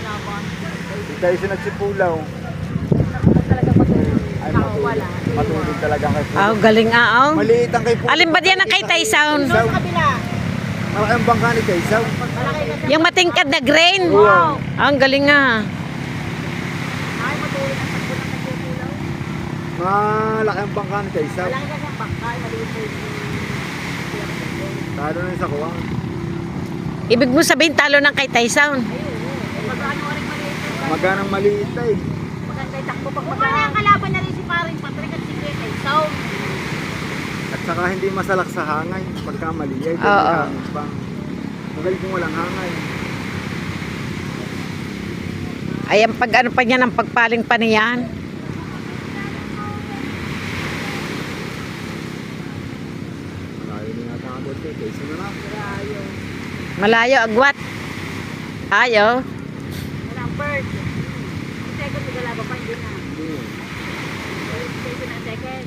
kalaban. Hindi tayo sa nagsipulaw. Talaga matulog. Ay, Nakawala. matulog talaga kay Pulo. Oh, galing ah. Oh. Maliit ang kay Pulo. Alin ba diyan ang kay Taysown? Sa kabila. Malaki ang bangka ni Taysown. Malaki kasi. Yung matingkad na grain. Wow. Ah, ang galing ah. Ay, matulog ang pagpunta ng nagpupulaw. Malaki ang bangka ni Taysown. Malaki kasi ang bangkay. Maliit po yung Talo na yung sakuwang. Ibig mo sabihin talo ng kay Taysown. magkano rin maliit yung Maganang maliit ay. maganda yung takbo pag magkano. Kalaban na rin si Paring Patrick at si Kuya Taysown. At saka hindi masalak sa hangay. Pagka maliit. Oo. Magaling kung walang hangay. Ay, ang pag ano pa niya ng pagpaling pa niyan. Malayo na yata ang abot eh. Taysown na lang. Grayo. Malayo, agwat. Ayo. Yan ang bird. Yung second, nagalaban pa, hindi na. Hindi. Second na second.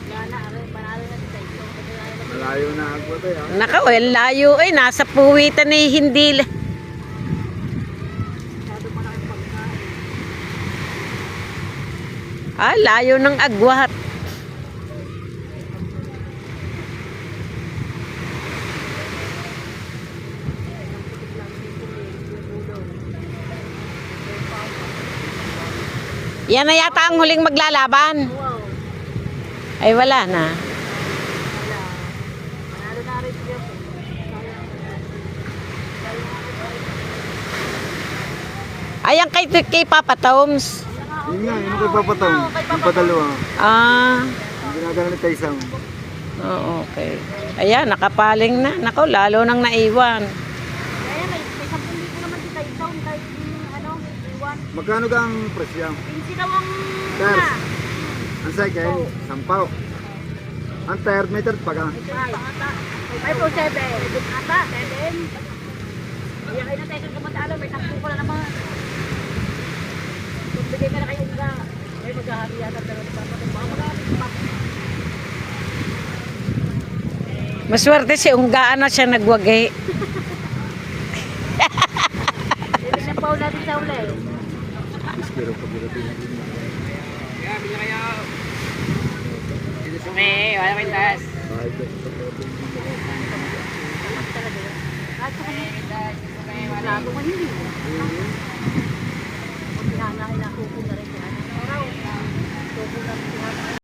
Wala na, panalo na si Taysown. Malayo na ang abot eh. Naka, well, layo eh. Nasa puwitan eh, hindi. Masyado malaking pagkain. Ah, layo ng agwat. Yan na yata ang huling maglalaban. Wow. Ay, wala na. Wala. Panalo na rin siya. Ayan kay Papa Toms. Yun nga, yun ang kay Papataw. Yung padalawa. Ah, Yung ginagana ni Taysown. oh, okay. Ayan, nakapaling na. Nako, lalo nang naiwan. Kaya may 10 libo naman si Taysown kahit ano, iwan. Magkano ka ang presyo? 15 daw ang Ters. una. Ang second, 10. Ang third, may third pa ka. May po 7. Ata, 7. Kaya kayo na Taysown ka matalo, may 10 pa na naman. Kung bigay ka na kayo nga, ay maghahari yata pero baka maghahari pa. Maswerte si Unggaan na siya nagwagi. Ibig na pa natin sa uli. Pero pag irating na din. Wala kang das. Kahit sa pagkating. Talaga yun. At sa kanila, wala ko hindi. Pag hinanain na kuko na rin. Araw, kuko na rin.